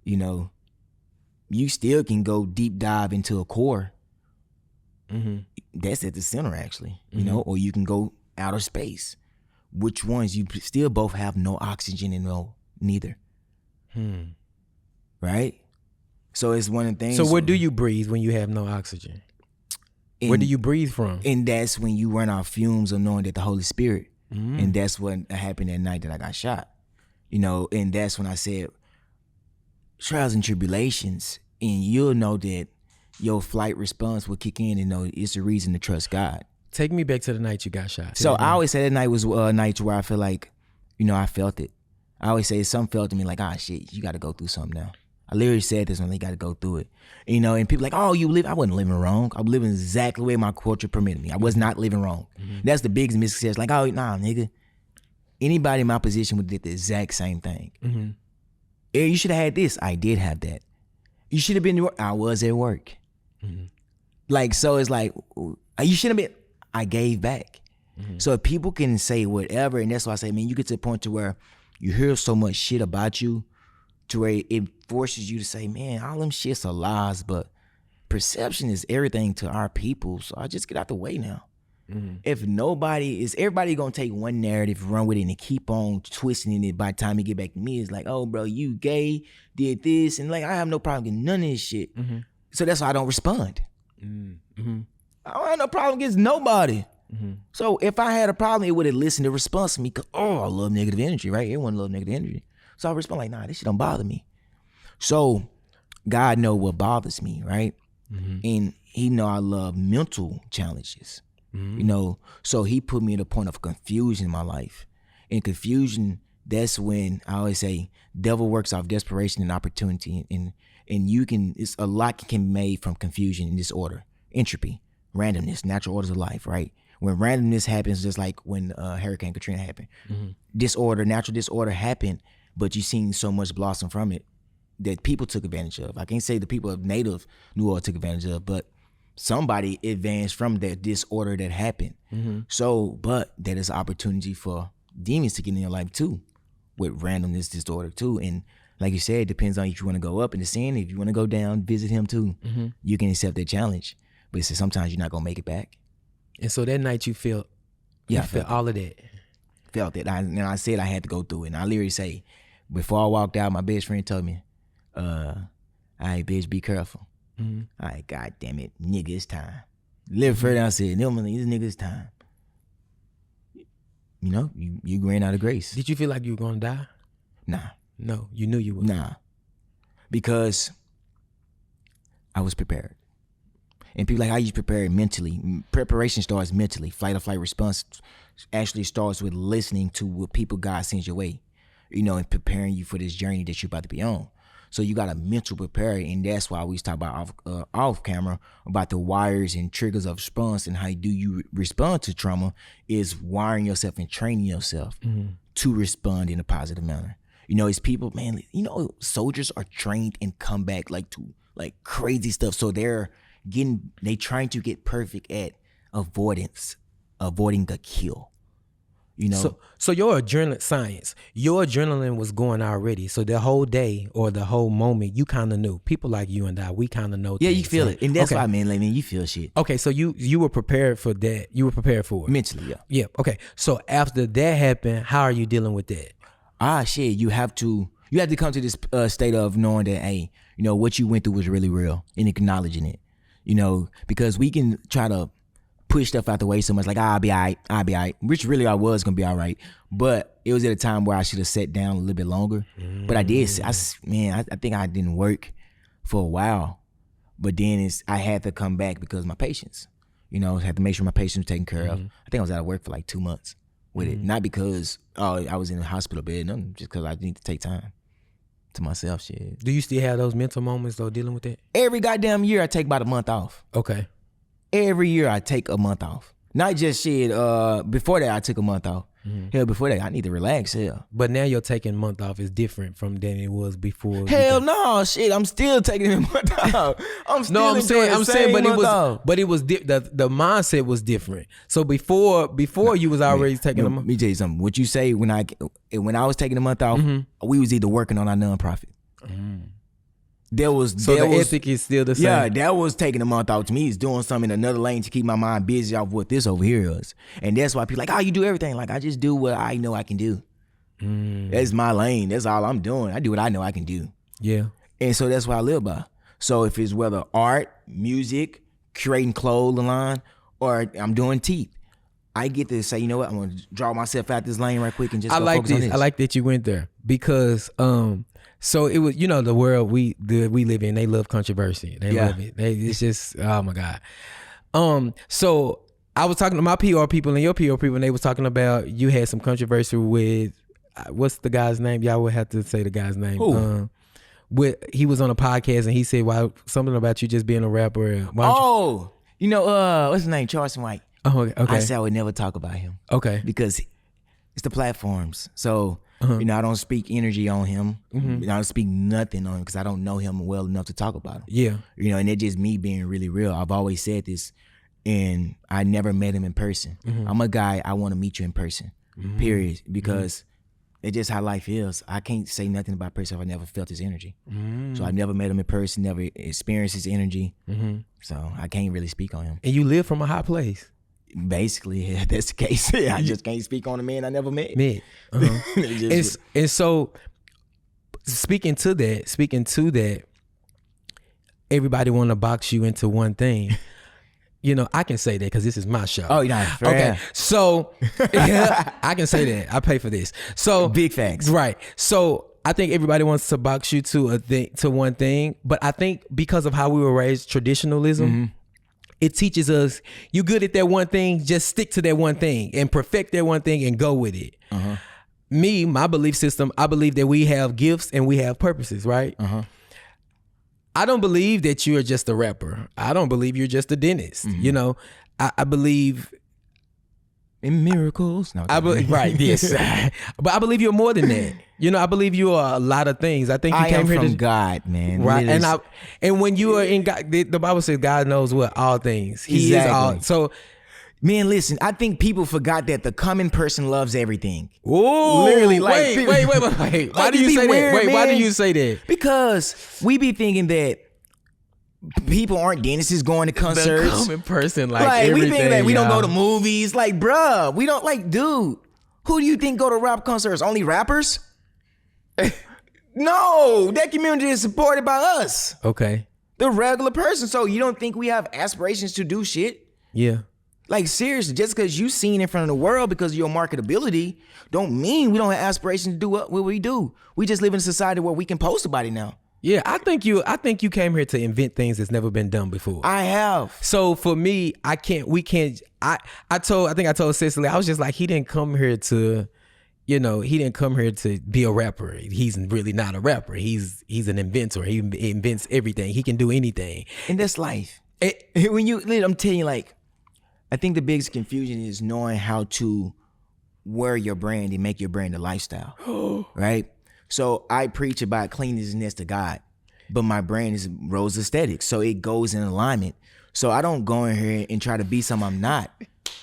[SPEAKER 2] You know, you still can go deep dive into a core. Mm-hmm. That's at the center, actually, you know, or you can go outer space. Which ones? You still both have no oxygen and neither. Right? So it's one of the things.
[SPEAKER 1] So where do you breathe when you have no oxygen? Where do you breathe from?
[SPEAKER 2] And that's when you run off fumes of knowing that the Holy Spirit. And that's what happened that night that I got shot. You know, and that's when I said, trials and tribulations, and you'll know that your flight response will kick in and know it's a reason to trust God.
[SPEAKER 1] Take me back to the night you got shot.
[SPEAKER 2] So I always say that night was a night where I feel like, you know, I felt it. I always say something felt to me like, ah, shit, you got to go through something now. I literally said this when they got to go through it. You know, and people like, oh, I wasn't living wrong. I was living exactly the way my culture permitted me. I was not living wrong. That's the biggest misconception. Like, oh, nah, nigga. Anybody in my position would have did the exact same thing. Yeah, you should have had this. I did have that. You should have been at work. I was at work. Like, so it's like, you should have been. I gave back. So if people can say whatever, and that's why I say, man, you get to the point to where you hear so much shit about you to where it forces you to say, man, all them shits are lies, but perception is everything to our people. So I just get out the way now. If everybody gonna take one narrative, run with it, and keep on twisting it by the time you get back to me, it's like, oh, bro, you gay, did this, and like, I have no problem getting none of this shit. So that's why I don't respond. I don't have no problem against nobody. So if I had a problem, it would have listened to response to me, because, oh, I love negative energy, right? Everyone love negative energy. So I respond like, nah, this shit don't bother me. So God know what bothers me, right? And he know I love mental challenges. You know, so he put me at a point of confusion in my life. And confusion, that's when I always say, devil works off desperation and opportunity. And it's a lot can be made from confusion and disorder, entropy, randomness, natural orders of life, right? When randomness happens, just like when Hurricane Katrina happened, natural disorder happened, but you seen so much blossom from it that people took advantage of. I can't say the people of native New Orleans took advantage of, but somebody advanced from that disorder that happened. So, but that is an opportunity for demons to get in your life too, with randomness disorder too. And like you said, it depends on if you want to go up in the sin, if you want to go down, visit him too. You can accept that challenge. But it's sometimes you're not gonna make it back.
[SPEAKER 1] And so that night you felt all of that.
[SPEAKER 2] Felt it. And I said I had to go through it. And I literally say, before I walked out, my best friend told me, all right, bitch, be careful. All right, God damn it, nigga, it's time. Live further, I said, no, this nigga, it's time. You know, you ran out of grace.
[SPEAKER 1] Did you feel like you were gonna die?
[SPEAKER 2] Nah.
[SPEAKER 1] No, you knew you were.
[SPEAKER 2] Nah. Because I was prepared. And people like, how you prepare mentally? Preparation starts mentally. Fight or flight response actually starts with listening to what people God sends your way, you know, and preparing you for this journey that you're about to be on. So you got a mental prepare, and that's why we talk about off camera about the wires and triggers of response and how do you respond to trauma is wiring yourself and training yourself to respond in a positive manner. You know, it's people, man, you know, soldiers are trained and come back to crazy stuff. So they trying to get perfect at avoiding a kill. You know,
[SPEAKER 1] So your adrenaline was going already. So the whole day or the whole moment, you kind of knew. People like you and I, we kind of know.
[SPEAKER 2] yeah,
[SPEAKER 1] things,
[SPEAKER 2] you feel
[SPEAKER 1] right?
[SPEAKER 2] it, and that's
[SPEAKER 1] okay.
[SPEAKER 2] why, man. Like, man, you feel shit
[SPEAKER 1] Okay, so you were prepared for that. You were prepared for it
[SPEAKER 2] mentally. Yeah.
[SPEAKER 1] Yeah. Okay. So after that happened, how are you dealing with that?
[SPEAKER 2] Shit. You have to come to this state of knowing that, hey, you know, what you went through was really real, and acknowledging it. You know, because we can try to push stuff out the way so much, like, I'll be all right, which really I was gonna be all right, but it was at a time where I should have sat down a little bit longer. But I did. I think I didn't work for a while, but then I had to come back because of my patience. You know, I had to make sure my patience was taken care of. I think I was out of work for like 2 months with it, not because I was in a hospital bed, no, just because I need to take time to myself. Shit.
[SPEAKER 1] Do you still have those mental moments though dealing with that?
[SPEAKER 2] Every goddamn year I take about a month off.
[SPEAKER 1] Okay.
[SPEAKER 2] Every year I take a month off. Not just shit. Before that I took a month off. Hell, before that I need to relax. Hell.
[SPEAKER 1] But now your taking a month off is different from than it was before.
[SPEAKER 2] Hell no, shit. I'm still taking a month off. I'm saying,
[SPEAKER 1] but it
[SPEAKER 2] it
[SPEAKER 1] was the mindset was different. So before you was already taking a month.
[SPEAKER 2] Let me tell you something. What you say when I was taking a month off, we was either working on our nonprofit. The ethic is still the same. Yeah, that was taking a month off to me. Is doing something in another lane to keep my mind busy off what this over here is. And that's why people like, oh, you do everything. Like, I just do what I know I can do. That's my lane. That's all I'm doing. I do what I know I can do.
[SPEAKER 1] Yeah.
[SPEAKER 2] And so that's what I live by. So if it's whether art, music, curating clothing line, or I'm doing teeth, I get to say, you know what, I'm gonna draw myself out this lane right quick and just focus on this.
[SPEAKER 1] I like that you went there because so it was, you know, the world we live in, they love controversy. They love it. It's just, oh my God. So I was talking to my PR people and your PR people, and they was talking about you had some controversy with, what's the guy's name? Y'all would have to say the guy's name.
[SPEAKER 2] Who?
[SPEAKER 1] He was on a podcast and he said, something about you just being a rapper.
[SPEAKER 2] What's his name? Charleston White.
[SPEAKER 1] Oh, okay.
[SPEAKER 2] I said I would never talk about him.
[SPEAKER 1] Okay.
[SPEAKER 2] Because it's the platforms. So, you know, I don't speak energy on him. I don't speak nothing on him because I don't know him well enough to talk about him.
[SPEAKER 1] Yeah.
[SPEAKER 2] You know, and it's just me being really real. I've always said this, and I never met him in person. I'm a guy, I want to meet you in person, period. Because it's just how life is. I can't say nothing about a person if I never felt his energy. So I never met him in person, never experienced his energy. So I can't really speak on him.
[SPEAKER 1] And you live from a high place.
[SPEAKER 2] Basically, yeah, that's the case. I just can't speak on a man I never met.
[SPEAKER 1] And so speaking to that, everybody want to box you into one thing. You know, I can say that because this is my show.
[SPEAKER 2] Oh, yeah.
[SPEAKER 1] Okay. So I can say that. I pay for this. So
[SPEAKER 2] big facts.
[SPEAKER 1] Right. So I think everybody wants to box you to one thing, but I think because of how we were raised, traditionalism, it teaches us you good at that one thing, just stick to that one thing and perfect that one thing and go with it. My belief system, I believe that we have gifts and we have purposes, right? I don't believe that you're just a rapper. I don't believe you're just a dentist. You know, I believe
[SPEAKER 2] in miracles. No,
[SPEAKER 1] right, yes. But I believe you're more than that. You know, I believe you are a lot of things. I think you came here
[SPEAKER 2] from God, man.
[SPEAKER 1] Right. And when you are in God, the Bible says God knows what? All things. He is all. So,
[SPEAKER 2] man, listen, I think people forgot that the common person loves everything.
[SPEAKER 1] Whoa.
[SPEAKER 2] Literally, like,
[SPEAKER 1] wait. Why do you say that? Wait, why do you say that?
[SPEAKER 2] Because we be thinking that people aren't dentists going to concerts.
[SPEAKER 1] The common person, like everything.
[SPEAKER 2] We think that we don't go to movies. Like, bruh, we don't, like, dude, who do you think go to rap concerts? Only rappers? No, that community is supported by us.
[SPEAKER 1] Okay.
[SPEAKER 2] The regular person. So you don't think we have aspirations to do shit?
[SPEAKER 1] Yeah.
[SPEAKER 2] Like, seriously, just because you seen in front of the world because of your marketability don't mean we don't have aspirations to do what we do. We just live in a society where we can post about it now.
[SPEAKER 1] Yeah, I think you came here to invent things that's never been done before.
[SPEAKER 2] I have.
[SPEAKER 1] So for me, I think I told Cicely, I was just like, he didn't come here to be a rapper. He's really not a rapper. He's an inventor. He invents everything. He can do anything.
[SPEAKER 2] And that's life. I'm telling you, like, I think the biggest confusion is knowing how to wear your brand and make your brand a lifestyle, right? So I preach about cleanliness to God, but my brand is Rose Aesthetics, so it goes in alignment. So I don't go in here and try to be something I'm not.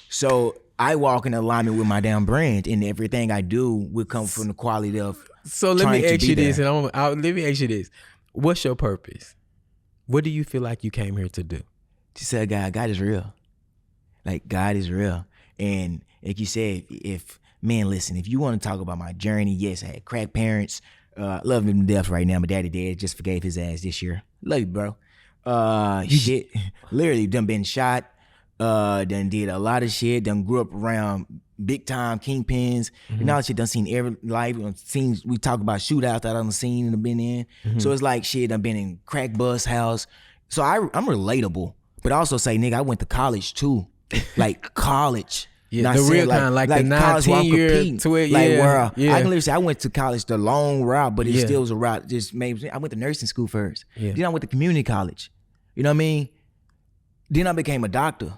[SPEAKER 2] So I walk in alignment with my damn brand, and everything I do will come from the quality of.
[SPEAKER 1] So let me ask you this, and let me ask you this: what's your purpose? What do you feel like you came here to do?
[SPEAKER 2] To say, God is real. Like, God is real, and like you said, if you want to talk about my journey, yes, I had crack parents. Love them to death right now. My daddy dead. Just forgave his ass this year. Love you, bro. Shit, literally done been shot. Done did a lot of shit. Done grew up around big time kingpins. And all that shit done seen every life. We talk about shootouts that I done seen and been in. So it's like shit. Done been in crack bus house. So I'm relatable, but also say, nigga, I went to college too, like college.
[SPEAKER 1] Yeah, the real kind, like the 9-10-year, 12
[SPEAKER 2] like
[SPEAKER 1] year.
[SPEAKER 2] Where I
[SPEAKER 1] Yeah.
[SPEAKER 2] can literally say I went to college the long route, but it still was a route. Just maybe I went to nursing school first.
[SPEAKER 1] Yeah.
[SPEAKER 2] Then I went to community college. You know what I mean? Then I became a doctor.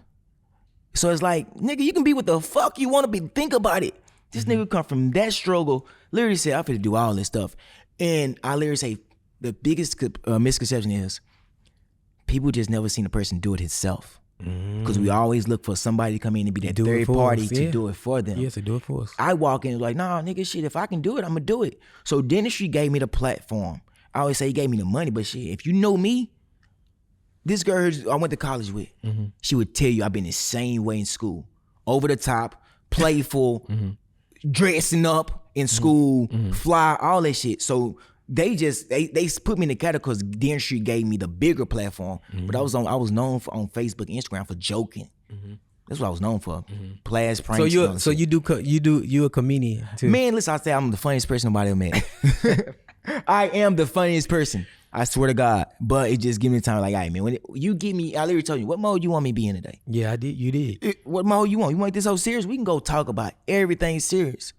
[SPEAKER 2] So it's like, nigga, you can be what the fuck you want to be. Think about it. This nigga come from that struggle. Literally said, I'm finna do all this stuff. And I literally say, the biggest misconception is people just never seen a person do it himself. Because we always look for somebody to come in and be that third party to do it for them.
[SPEAKER 1] Yeah, to do it for us.
[SPEAKER 2] I walk in like, nah, nigga, shit, if I can do it, I'm going to do it. So dentistry gave me the platform. I always say he gave me the money, but shit, if you know me, this girl I went to college with, she would tell you I've been the same way in school. Over the top, playful, dressing up in school, fly, all that shit. So they put me in the category because dentistry gave me the bigger platform. But I was known for on Facebook and Instagram for joking. That's what I was known for. Players, pranks.
[SPEAKER 1] So you a comedian too?
[SPEAKER 2] Man, listen, I say I'm the funniest person nobody ever met. I am the funniest person. I swear to God. But it just give me time like, all right, man, when you give me, I literally told you, what mode you want me to be in today?
[SPEAKER 1] Yeah, I did. You did.
[SPEAKER 2] What mode you want? You want this whole serious? We can go talk about everything serious.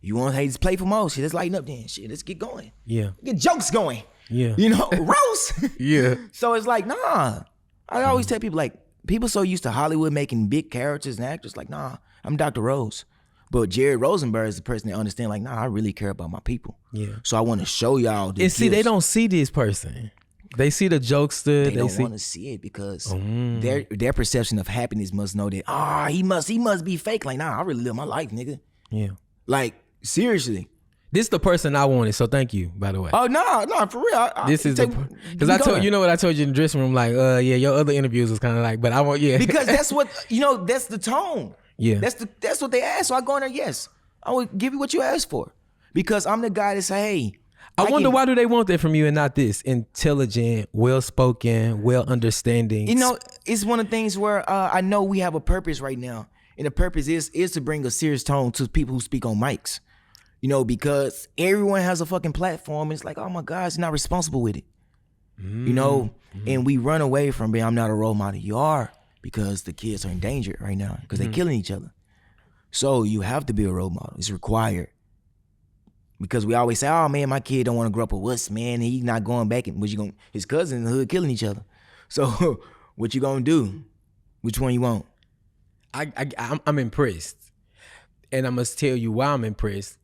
[SPEAKER 2] You want to playful mode? Shit, let's lighten up then. Shit, let's get going.
[SPEAKER 1] Yeah.
[SPEAKER 2] Get jokes going.
[SPEAKER 1] Yeah.
[SPEAKER 2] You know, roast.
[SPEAKER 1] Yeah.
[SPEAKER 2] So it's like, nah. I always tell people, like, people so used to Hollywood making big characters and actors, like, nah, I'm Dr.Rose. But Jerrett Rosenborough is the person that understand, like, nah, I really care about my people.
[SPEAKER 1] Yeah.
[SPEAKER 2] So I want to show y'all the
[SPEAKER 1] And see, they
[SPEAKER 2] gifts.
[SPEAKER 1] don't see this person. They see the jokester.
[SPEAKER 2] They don't want to see it because their perception of happiness must know that, he must be fake. Like, nah, I really live my life, nigga.
[SPEAKER 1] Yeah.
[SPEAKER 2] Like, seriously.
[SPEAKER 1] This is the person I wanted, so thank you, by the way.
[SPEAKER 2] Oh, no, for real.
[SPEAKER 1] This is because I told you know what I told you in the dressing room, like, yeah, your other interviews was kind of like, but I want, yeah.
[SPEAKER 2] Because that's what, that's the tone.
[SPEAKER 1] Yeah.
[SPEAKER 2] That's what they ask. So I go in there, yes, I will give you what you asked for. Because I'm the guy that say, hey.
[SPEAKER 1] I wonder why do they want that from you and not this? Intelligent, well-spoken, well-understanding.
[SPEAKER 2] It's one of the things where I know we have a purpose right now. And the purpose is to bring a serious tone to people who speak on mics. Because everyone has a fucking platform. And it's like, oh my God, you're not responsible with it. And we run away from being, I'm not a role model. You are, because the kids are in danger right now because they're killing each other. So you have to be a role model. It's required. Because we always say, oh man, my kid don't want to grow up a wuss, man. He's not going back. And his cousin in the hood killing each other. So what you gonna do? Which one you want?
[SPEAKER 1] I'm impressed. And I must tell you why I'm impressed.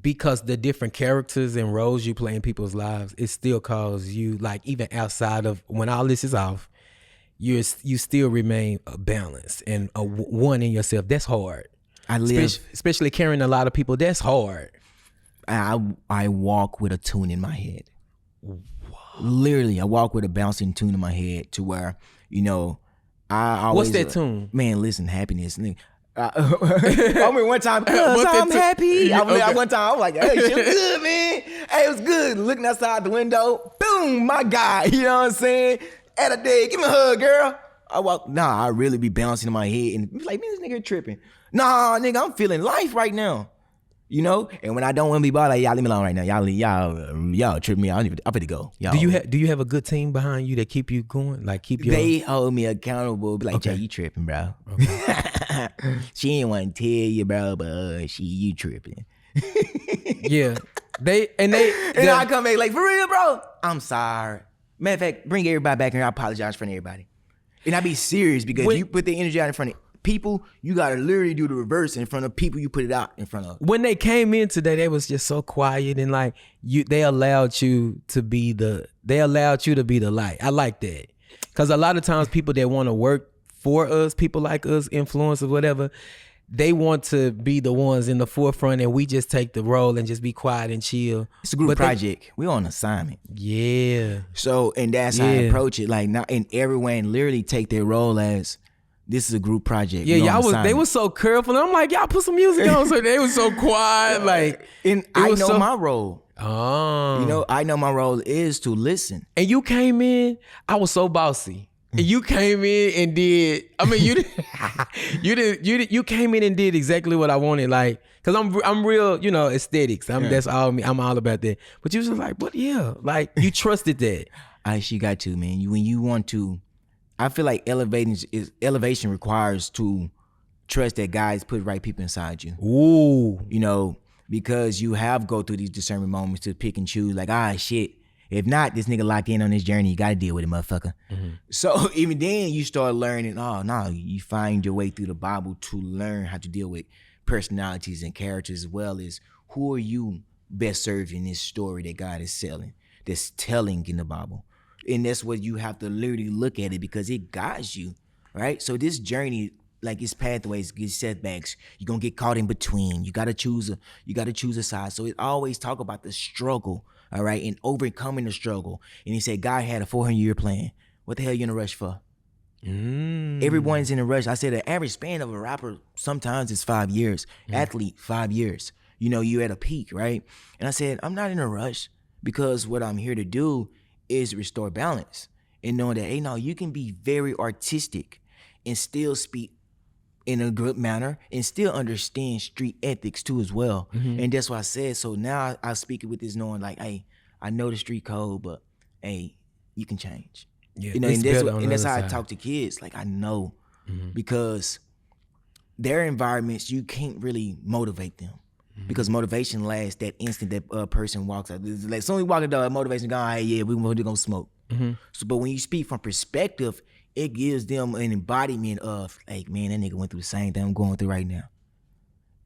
[SPEAKER 1] Because the different characters and roles you play in people's lives, it still calls you, like, even outside of when all this is off, you still remain balanced and a one in yourself. That's hard.
[SPEAKER 2] I live,
[SPEAKER 1] especially carrying a lot of people. That's hard.
[SPEAKER 2] I walk with a tune in my head. Wow. Literally, I walk with a bouncing tune in my head to where, I always.
[SPEAKER 1] What's that tune?
[SPEAKER 2] Man, listen, happiness. I mean, one time, I'm happy. One time, I was like, hey, shit was good, man. Hey, it was good. Looking outside the window, boom, my guy. You know what I'm saying? At a day, give me a hug, girl. I really be bouncing in my head and be like, man, this nigga tripping. Nah, nigga, I'm feeling life right now. And when I don't want to be bothered, like, y'all leave me alone right now. Y'all trip me out. I'm finna go. Y'all.
[SPEAKER 1] Do you have a good team behind you that keep you going? Like
[SPEAKER 2] They hold me accountable. Be like, Jay, you tripping, bro. Okay. She ain't want to tell you, bro, but you tripping.
[SPEAKER 1] Yeah. And
[SPEAKER 2] I come back like, for real, bro. I'm sorry. Matter of fact, bring everybody back here. I apologize in front of everybody. And I be serious because you put the energy out in front of people, you gotta literally do the reverse in front of people you put it out in front of.
[SPEAKER 1] When they came in today, they was just so quiet and like they allowed you to be the light. I like that. Cause a lot of times people that want to work for us, people like us, influencers, whatever, they want to be the ones in the forefront, and we just take the role and just be quiet and chill.
[SPEAKER 2] It's a group project. We're on assignment.
[SPEAKER 1] Yeah.
[SPEAKER 2] So, and that's how I approach it. Like, now, and everyone literally take their role as, this is a group project.
[SPEAKER 1] Yeah, they was so careful. I'm like, y'all put some music on. So they was so quiet. Like,
[SPEAKER 2] and I know my role.
[SPEAKER 1] Oh.
[SPEAKER 2] You know, I know my role is to listen.
[SPEAKER 1] And you came in, I was so bossy. And you came in and did, I mean, you came in and did exactly what I wanted. Like, cause I'm real, you know, aesthetics. That's all me. I'm all about that. But you was just like, but yeah, like you trusted that.
[SPEAKER 2] She got to, man. When you want to, I feel like elevation requires to trust that God's put right people inside you.
[SPEAKER 1] Ooh.
[SPEAKER 2] You know, because you have go through these discernment moments to pick and choose. Like, shit. If not, this nigga locked in on this journey. You got to deal with it, motherfucker. Mm-hmm. So even then, you start learning. You find your way through the Bible to learn how to deal with personalities and characters, as well as who are you best served in this story that God is telling in the Bible. And that's what you have to literally look at it, because it guides you, right? So this journey, like its pathways, its setbacks, you're gonna get caught in between. You gotta choose a side. So it always talk about the struggle. All right, and overcoming the struggle. And he said, God had a 400-year plan. What the hell you in a rush for? Everyone's in a rush. I said the average span of a rapper sometimes is 5 years. Athlete, 5 years. You know, you're at a peak, right? And I said, I'm not in a rush, because what I'm here to do is restore balance. And knowing that, hey, no, you can be very artistic and still speak in a good manner and still understand street ethics too as well. Mm-hmm. And that's what I said. So now I speak it with this knowing, like, hey, I know the street code, but hey, you can change. Yeah, you know, and that's how I talk to kids. Like, I know, because their environments, you can't really motivate them, because motivation lasts that instant that a person walks out. Like, as soon as you walk out, motivation gone, hey, yeah, we're gonna smoke. So, but when you speak from perspective, it gives them an embodiment of, like, man, that nigga went through the same thing I'm going through right now.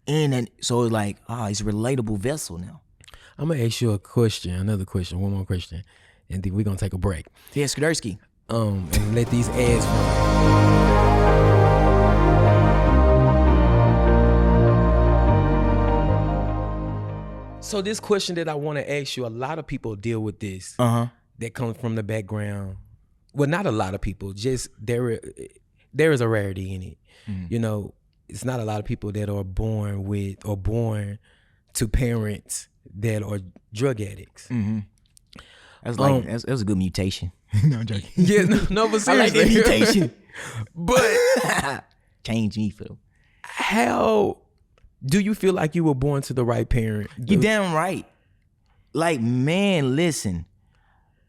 [SPEAKER 2] And then, so it's like, it's a relatable vessel now.
[SPEAKER 1] I'm going to ask you one more question, and then we're going to take a break.
[SPEAKER 2] Yeah, Skudersky.
[SPEAKER 1] And let these ads run. So this question that I want to ask you, a lot of people deal with this that come from the background. Well, not a lot of people, just there is a rarity in it. You know, it's not a lot of people that are born with or born to parents that are drug addicts.
[SPEAKER 2] That's like that was a good mutation. No, I'm joking.
[SPEAKER 1] Yeah, no, but seriously.
[SPEAKER 2] I like that mutation.
[SPEAKER 1] But
[SPEAKER 2] change me, Phil.
[SPEAKER 1] How do you feel like you were born to the right parent?
[SPEAKER 2] You damn right. Like, man, listen.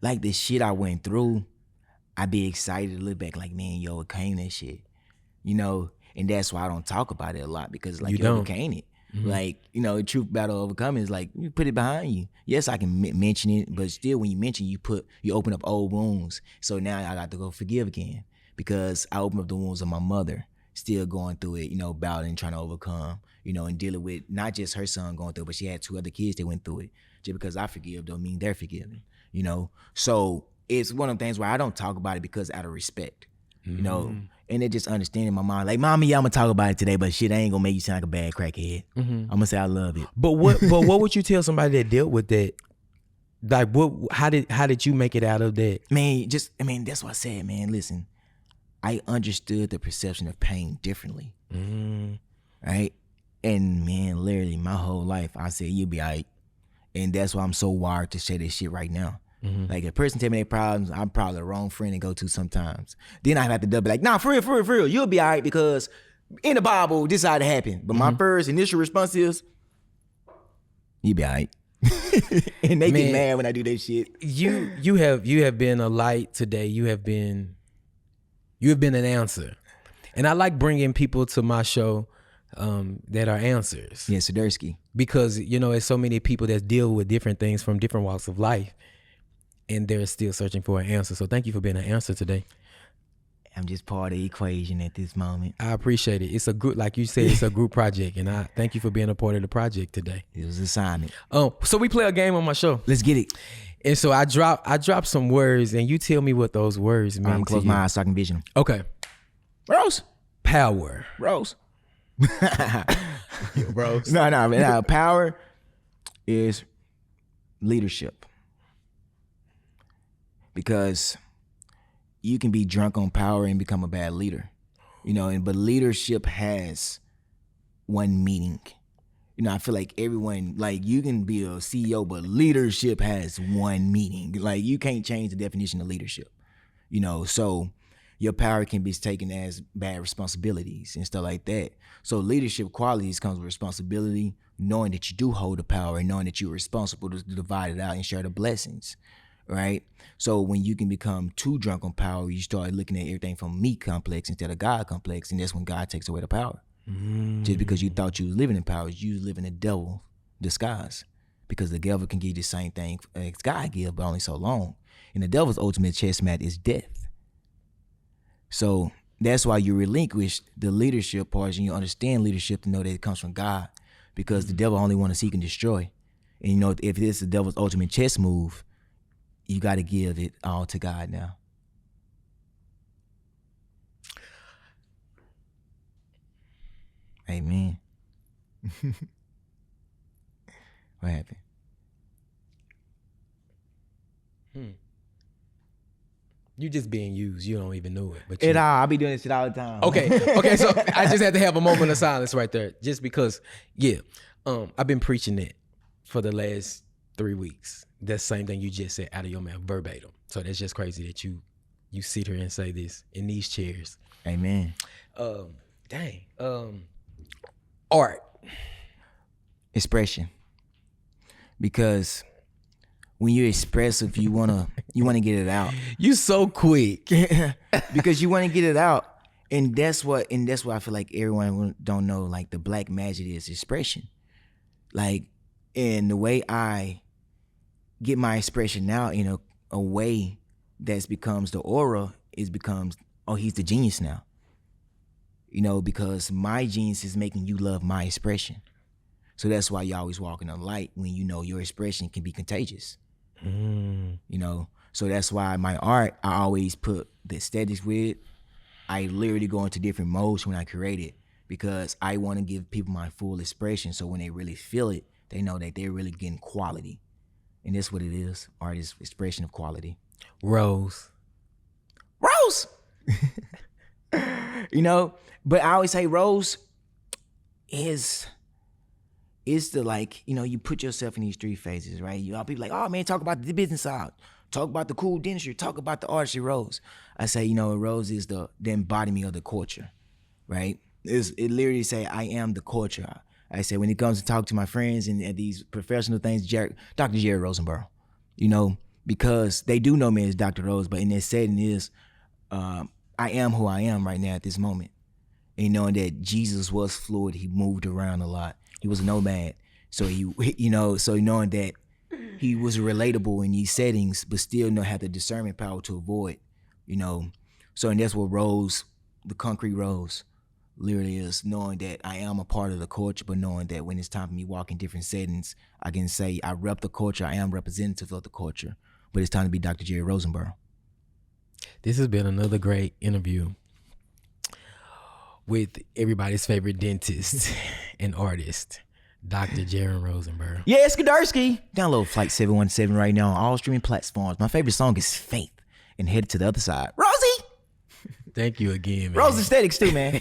[SPEAKER 2] Like, the shit I went through, I be excited to look back, like, man, yo, it came that shit, you know. And that's why I don't talk about it a lot, because like, you overcame it. Like, you know, the truth about overcoming is like, you put it behind you. Yes, I can mention it, but still, when you mention, you open up old wounds. So now I got to go forgive again, because I opened up the wounds of my mother, still going through it, you know, battling, trying to overcome, you know, and dealing with not just her son going through it, but she had 2 other kids that went through it. Just because I forgive don't mean they're forgiven, you know. So it's one of the things where I don't talk about it, because out of respect, you know, and they just understand in my mind, like, mommy, yeah, I'm gonna talk about it today, but shit, I ain't gonna make you sound like a bad crackhead. I'm gonna say I love it.
[SPEAKER 1] But what would you tell somebody that dealt with that? Like, how did you make it out of that?
[SPEAKER 2] Man, that's what I said, man. Listen, I understood the perception of pain differently, right? And man, literally my whole life, I said, you'll be all right. And that's why I'm so wired to say this shit right now. Like, if a person tell me their problems, I'm probably the wrong friend to go to sometimes. Then I have to double, like, nah, for real, you'll be all right, because in the Bible, this is how it happened. But my first initial response is, you'll be all right. And they get mad when I do that shit.
[SPEAKER 1] You have been a light today. You have been an answer. And I like bringing people to my show that are answers.
[SPEAKER 2] Yeah, Skudersky.
[SPEAKER 1] Because, you know, there's so many people that deal with different things from different walks of life, and they're still searching for an answer. So thank you for being an answer today.
[SPEAKER 2] I'm just part of the equation at this moment.
[SPEAKER 1] I appreciate it. It's a group, like you said, it's a group project, and I thank you for being a part of the project today.
[SPEAKER 2] It was an assignment.
[SPEAKER 1] So we play a game on my show.
[SPEAKER 2] Let's get it.
[SPEAKER 1] And so I drop some words, and you tell me what those words mean.
[SPEAKER 2] I'm close my eyes so I can vision them.
[SPEAKER 1] Okay.
[SPEAKER 2] Rose.
[SPEAKER 1] Power.
[SPEAKER 2] Rose.
[SPEAKER 1] Rose.
[SPEAKER 2] No. Power is leadership. Because you can be drunk on power and become a bad leader. But leadership has one meaning. I feel like everyone, like you can be a CEO, but leadership has one meaning. Like you can't change the definition of leadership. So your power can be taken as bad responsibilities and stuff like that. So leadership qualities comes with responsibility, knowing that you do hold the power and knowing that you're responsible to divide it out and share the blessings, right? So when you can become too drunk on power, you start looking at everything from me complex instead of God complex, and that's when God takes away the power. Just because you thought you was living in power, you was living in devil disguise. Because the devil can give you the same thing as God give, but only so long. And the devil's ultimate chess match is death. So that's why you relinquish the leadership parts and you understand leadership to know that it comes from God. Because the devil only want to seek and destroy. And if this is the devil's ultimate chess move, you got to give it all to God now. Amen. What happened?
[SPEAKER 1] You just being used. You don't even know it. But
[SPEAKER 2] I be doing this shit all the time.
[SPEAKER 1] Okay. So I just had to have a moment of silence right there, just because. I've been preaching it for the last 3 weeks. That same thing you just said out of your mouth, verbatim. So that's just crazy that you sit here and say this in these chairs.
[SPEAKER 2] Amen.
[SPEAKER 1] Art.
[SPEAKER 2] Expression. Because when you're expressive, you wanna get it out.
[SPEAKER 1] You so quick.
[SPEAKER 2] Because you want to get it out. And that's what I feel like everyone don't know, like the black magic is expression. Like, and the way I get my expression out in a way that becomes the aura becomes, oh, he's the genius now. Because my genius is making you love my expression. So that's why you always walk in the light when your expression can be contagious. So that's why my art, I always put the aesthetics with it. I literally go into different modes when I create it because I want to give people my full expression. So when they really feel it, they know that they're really getting quality. And that's what it is. Art is expression of quality.
[SPEAKER 1] Rose.
[SPEAKER 2] But I always say Rose is the, like, you put yourself in these 3 phases, right? People like, oh man, talk about the business side. Talk about the cool dentistry. Talk about the artistry, Rose. I say, Rose is the embodiment of the culture, right? It literally say, I am the culture. I say, when it comes to talk to my friends and these professional things, Dr. Jerrett Rosenborough, because they do know me as Dr. Rose, but in their setting is, I am who I am right now at this moment. And knowing that Jesus was fluid, he moved around a lot. He was a nomad. So knowing that he was relatable in these settings, but still have the discernment power to avoid, So, and that's what Rose, the concrete Rose, literally is, knowing that I am a part of the culture, but knowing that when it's time for me to walk in different settings, I can say I rep the culture, I am representative of the culture, but it's time to be Dr. Jerrett Rosenborough.
[SPEAKER 1] This has been another great interview with everybody's favorite dentist and artist, Dr. Jerrett Rosenborough.
[SPEAKER 2] Yeah, Skadursky. Download Flight 717 right now on all streaming platforms. My favorite song is Faith, and head to the other side. Rosie!
[SPEAKER 1] Thank you again, man.
[SPEAKER 2] Rose aesthetics too, man.